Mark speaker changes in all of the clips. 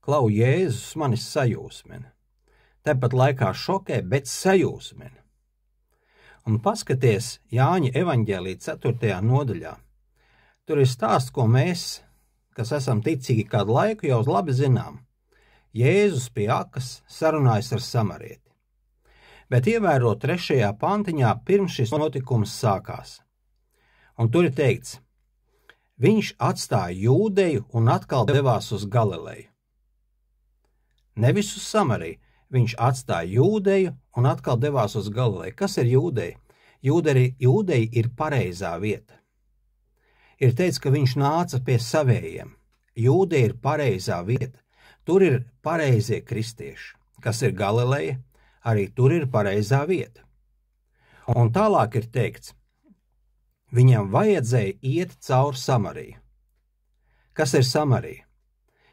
Speaker 1: Klau, Jēzus manis sajūsmina. Tāpat laikā šokē, bet sajūsmina. Un paskaties Jāņa evaņģēlī 4. nodaļā. Tur ir stāsts, ko mēs, kas esam ticīgi kādu laiku, jau labi zinām. Jēzus pie akas sarunājas ar samarieti. Bet ievēro 3. pantiņā, pirms šis notikums sākās. Un tur ir teikts, viņš atstāja Jūdeju un atkal devās uz Galileju. Nevis uz Samariju, viņš atstāja Jūdeju un atkal devās uz Galileju. Kas ir Jūdeja? Jūdeja ir pareizā vieta. Ir teikts, ka viņš nāca pie savējiem. Jūdeja ir pareizā vieta. Tur ir pareizie kristieši. Kas ir Galileja? Arī tur ir pareizā vieta. Un tālāk ir teikts, viņam vajadzēja iet cauri Samariju. Kas ir Samarija?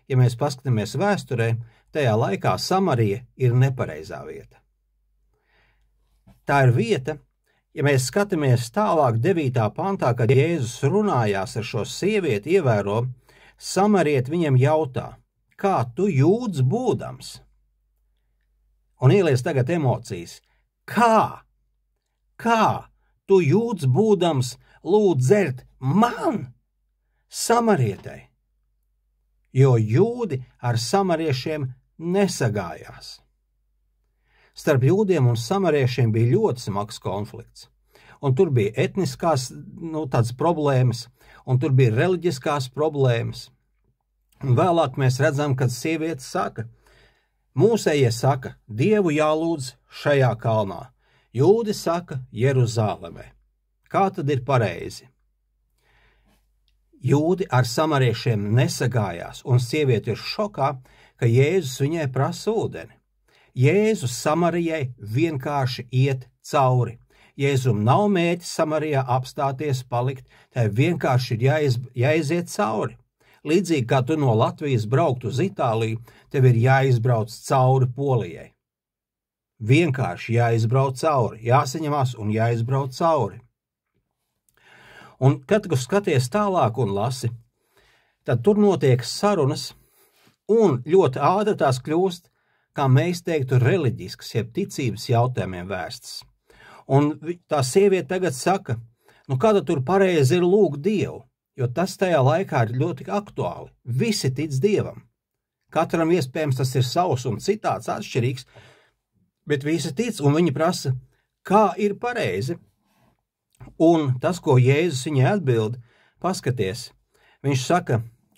Speaker 1: Ja mēs paskatāmies vēsturē, tajā laikā Samarija ir nepareizā vieta. Tā ir vieta, ja mēs skatāmies tālāk 9. pantā, kad Jēzus runājās ar šo sievieti, ievēro, samarieti viņam jautā, kā tu jūds būdams? Un ieliec tagad emocijas. Kā tu jūds būdams lūdz dzert man, samarietei? Jo jūdi ar samariešiem nesagājās. Starp jūdiem un samariešiem bija ļoti smags konflikts. Un tur bija etniskās tādas problēmas, un tur bija reliģiskās problēmas. Un vēlāk mēs redzam, kad sievietes saka, mūsējie saka, Dievu jālūdz šajā kalnā. Jūdi saka Jeruzālemē. Kā tad ir pareizi? Jūdi ar samariešiem nesagājās, un sieviete ir šokā, ka Jēzus viņai prasa ūdeni. Jēzus Samarijai vienkārši iet cauri. Jēzum nav mēķis Samarijā apstāties, palikt, tai vienkārši ir jāiziet cauri. Līdzīgi kā tu no Latvijas braukt uz Itāliju, tev ir jāizbrauc cauri Polijai. Vienkārši jāizbrauc cauri, jāsaņemās un jāizbrauc cauri. Un, kad tu skaties tālāk un lasi, tad tur notiek sarunas, un ļoti ātri tās kļūst, kā mēs teiktu, reliģiskas, jeb ticības jautājumiem vērstas. Un tā sieviete tagad saka, kāda tur pareizi ir lūgt Dievu, jo tas tajā laikā ir ļoti aktuāli. Visi tic Dievam. Katram iespējams tas ir savs un citāds atšķirīgs, bet visi tic, un viņi prasa, kā ir pareizi. Un tas, ko Jēzus viņai atbild, paskaties, viņš saka,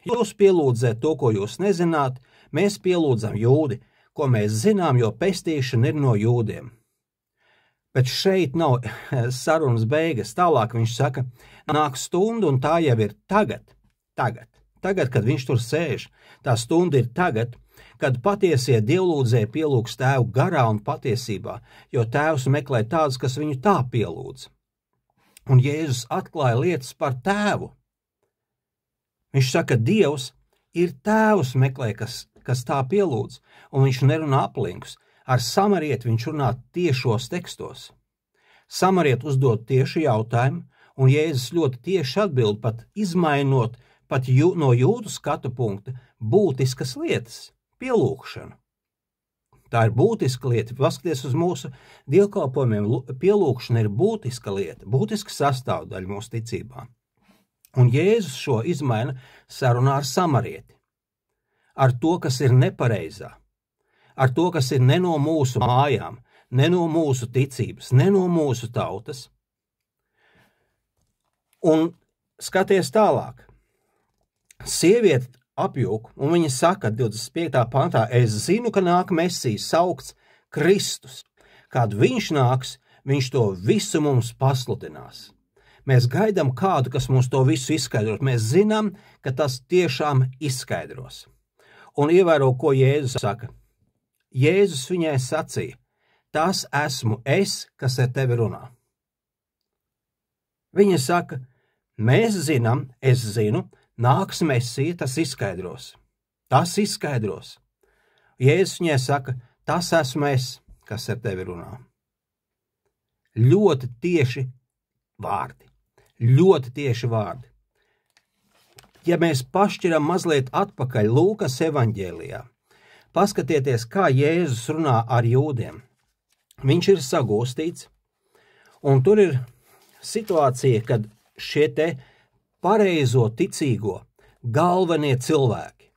Speaker 1: jūs pielūdzēt to, ko jūs nezināt, mēs pielūdzam jūdi, ko mēs zinām, jo pestīšana ir no jūdiem. Bet šeit nav sarunas beigas. Tālāk viņš saka, nāk stunda, un tā jau ir tagad, kad viņš tur sēž. Tā stunda ir tagad, kad patiesie dievlūdzēji pielūgs tēvu garā un patiesībā, jo tēvs meklē tādus, kas viņu tā pielūdz. Un Jēzus atklāja lietas par tēvu. Viņš saka, Dievs ir tēvs meklē, kas tā pielūdz, un viņš nerunā aplinkus. Ar samarieti viņš runā tiešos tekstos. Samarieti uzdod tieši jautājumu, un Jēzus ļoti tieši atbild, pat izmainot no jūdu skatu punkta būtiskas lietas, pielūgšanu. Tā ir būtiska lieta. Paskaties uz mūsu dievkalpojumiem, pielūgšana ir būtiska lieta, būtiska sastāvdaļa mūsu ticībā. Un Jēzus šo izmaina sarunā ar samarieti, ar to, kas ir nepareizā, ar to, kas ir ne no mūsu mājām, ne no mūsu ticības, ne no mūsu tautas. Un skaties tālāk. Sieviete apjūk, un viņa saka 25. pantā, es zinu, ka nāk Mesijs saukts Kristus. Kad viņš nāks, viņš to visu mums pasludinās. Mēs gaidām kādu, kas mums to visu izskaidros. Mēs zinām, ka tas tiešām izskaidros. Un ievēro, ko Jēzus saka. Jēzus viņai sacīja, tas esmu es, kas ar tevi runā. Viņa saka, mēs zinām, es zinu, nāks Mesija, tas izskaidros. Tas izskaidros. Jēzus viņai saka, tas esmu es, kas ar tevi runā. Ļoti tieši vārdi. Ļoti tieši vārdi. Ja mēs pašķiram mazliet atpakaļ Lūkas evaņģēlijā, Paskatieties, kā Jēzus runā ar jūdiem. Viņš ir sagūstīts, un tur ir situācija, kad šie te pareizo ticīgo galvenie cilvēki,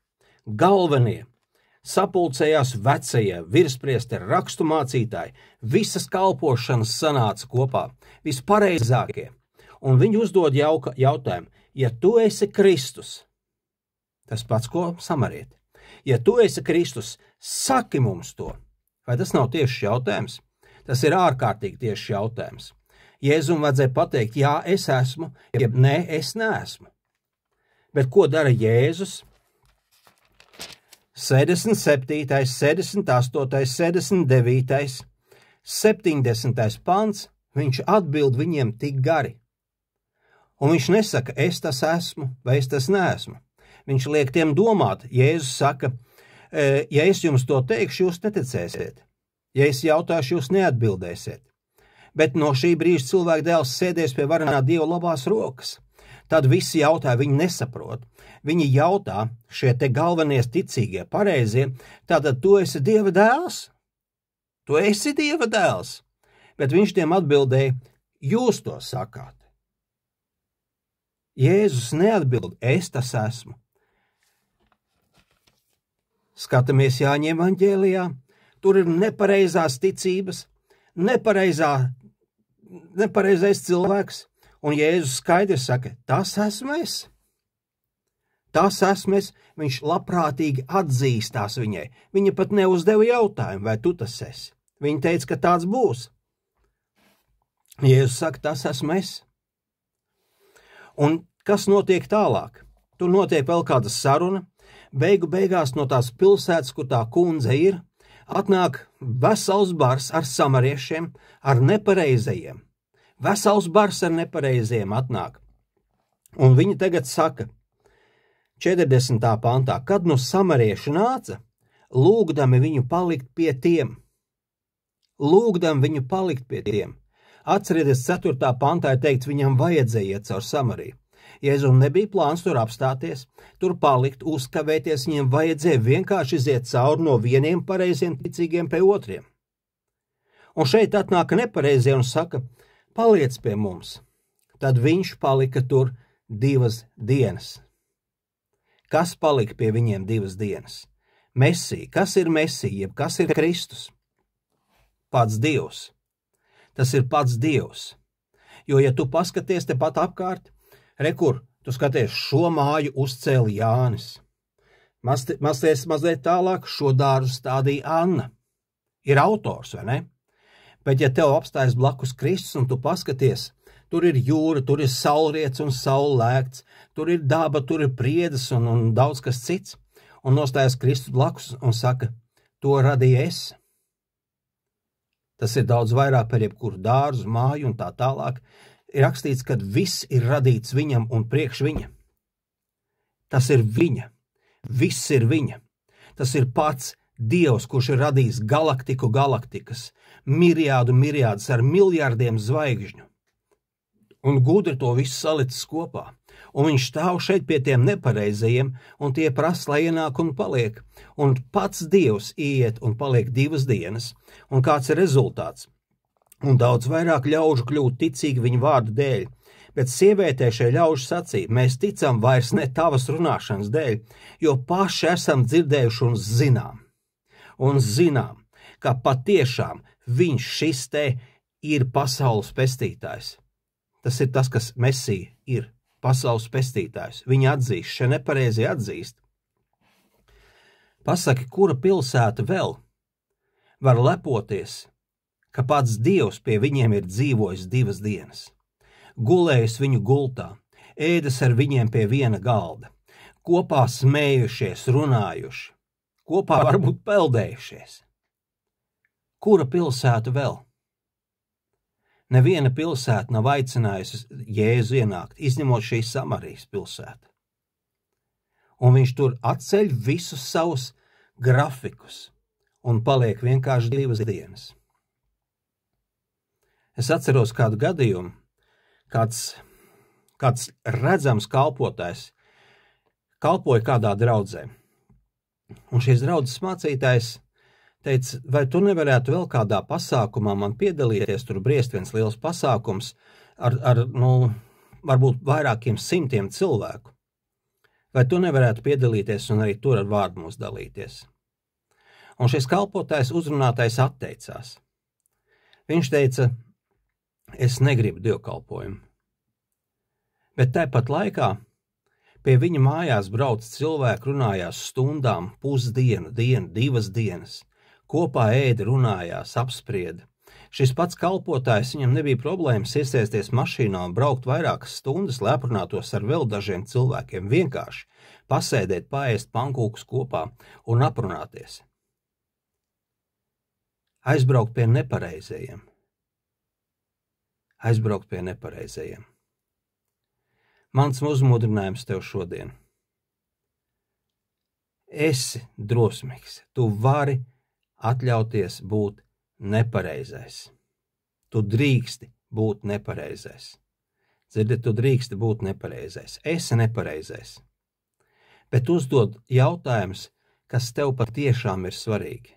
Speaker 1: galvenie sapulcējās vecie, virspriesteri, raksturmācītāji, visas kalpošanas sanāca kopā, vispareizākie, un viņi uzdod jautājumu, ja tu esi Kristus, tas pats, ko samarieti, ja tu esi Kristus, saki mums to, vai tas nav tieši jautājums? Tas ir ārkārtīgi tieši jautājums. Jēzum vajadzēja pateikt, jā, es esmu, ja nē, es neesmu. Bet ko dara Jēzus? 67., 68., 69., 70. pants, viņš atbild viņiem tik gari. Un viņš nesaka, es tas esmu, vai es tas neesmu. Viņš liek tiem domāt. Jēzus saka, ja es jums to teikšu, jūs neticēsiet. Ja es jautāšu, jūs neatbildēsiet. Bet no šī brīža cilvēka dēls sēdies pie varenā Dieva labās rokas. Tad visi jautā, viņi nesaprot. Viņi jautā, šie te galvenie ticīgie, pareizie, tātad tu esi Dieva dēls? Tu esi Dieva dēls? Bet viņš tiem atbildēja, jūs to sakāt. Jēzus neatbild, es tas esmu. Skatāmies Jāņa evaņģēlijā, tur ir nepareizās ticības, nepareizais cilvēks, un Jēzus skaidri saka, tas esmu es. Tas esmu es, viņš labprātīgi atzīstās viņai. Viņa pat neuzdeva jautājumu, vai tu tas esi. Viņa teica, ka tāds būs. Jēzus saka, tas esmu es. Un kas notiek tālāk? Tur notiek vēl kāda saruna. Beigās no tās pilsētas, kur tā kundze ir, atnāk vesels bars ar samariešiem, ar nepareizajiem. Vesels bars ar nepareizajiem atnāk. Un viņi tagad saka, 40. pantā, kad no samarieši nāca, lūgdami viņu palikt pie tiem. Lūgdami viņu palikt pie tiem. Atcerieties, 4. pantā ir teikts, viņam vajadzēja iet caur Samariju. Jēzum nebija plāns tur apstāties, tur palikt, uzkavēties, viņiem vajadzēja vienkārši iziet cauri no vieniem pareiziem ticīgiem pie otriem. Un šeit atnāk nepareizie un saka, paliec pie mums. Tad viņš palika tur 2 dienas. Kas palika pie viņiem 2 dienas? Mesija. Kas ir Mesija, jeb kas ir Kristus? Pats Dievs. Tas ir pats Dievs. Jo, ja tu paskaties tepat apkārt, rekur, tu skaties, šo māju uzcēla Jānis. Mazliet tālāk šo dārzu stādīja Anna. Ir autors, vai ne? Bet ja tev apstājas blakus Kristus un tu paskaties, tur ir jūra, tur ir saulriets un saulēkts, tur ir daba, tur ir priedes un daudz kas cits, un nostājas Kristus blakus un saka, to radīju es. Tas ir daudz vairāk par jebkuru dārzu, māju un tā tālāk. Ir rakstīts, ka viss ir radīts viņam un priekš viņa. Tas ir viņa. Viss ir viņa. Tas ir pats Dievs, kurš ir radījis galaktikas, miriādus ar miljardiem zvaigžņu. Un gudri to visu salicis kopā. Un viņš stāv šeit pie tiem nepareizajiem, un tie prasa, lai ienāk un paliek. Un pats Dievs iet un paliek 2 dienas. Un kāds ir rezultāts? Un daudz vairāk ļaužu kļūt ticīgi viņa vārdu dēļ. Bet sievietē šie ļauži sacīja, mēs ticam vairs ne tavas runāšanas dēļ, jo paši esam dzirdējuši un zinām, ka patiešām viņš šis te ir pasaules pestītājs. Tas ir tas, kas Mesija ir, pasaules pestītājs. Viņa atzīst, šie nepareizi atzīst. Pasaki, kura pilsēta vēl var lepoties, ka pats Dievs pie viņiem ir dzīvojis 2 dienas, gulējis viņu gultā, ēdis ar viņiem pie viena galda, kopā smējušies, runājuši, kopā varbūt peldējušies. Kura pilsēta vēl? Neviena pilsēta nav aicinājusi Jēzu ienākt, izņemot šī Samarijas pilsēta. Un viņš tur atceļ visus savus grafikus un paliek vienkārši 2 dienas. Es atceros kādu gadījumu, kāds redzams kalpotājs kalpoja kādā draudzē. Un šīs draudzes mācītājs teica, vai tu nevarētu vēl kādā pasākumā man piedalīties, tur briest viens liels pasākums ar varbūt vairākiem simtiem cilvēku. Vai tu nevarētu piedalīties un arī tur ar vārdu mūs dalīties? Un šis kalpotājs uzrunātais atteicās. Viņš teica, es negribu dievkalpojumu. Bet tāpat laikā pie viņa mājās brauc cilvēki, runājās stundām, pusdienu, dienu, 2 dienas. Kopā ēda, runājās, apsprieda. Šis pats kalpotājs, viņam nebija problēmas iesēsties mašīnā un braukt vairākas stundas, lai aprunātos ar vēl dažiem cilvēkiem, vienkārši pasēdēt, paēst pankūkus kopā un aprunāties. Aizbraukt pie nepareizajiem. Aizbraukt pie nepareizajiem. Mans uzmudrinājums tev šodien. Esi drosmīgs, tu vari atļauties būt nepareizais. Tu drīksti būt nepareizais. Dzirdi, tu drīksti būt nepareizais. Esi nepareizais. Bet uzdod jautājumus, kas tev patiešām ir svarīgi.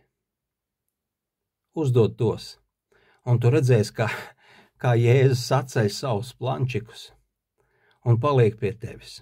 Speaker 1: Uzdod tos, un tu redzēsi, kā Jēzus atceļ savus plančikus un paliek pie tevis.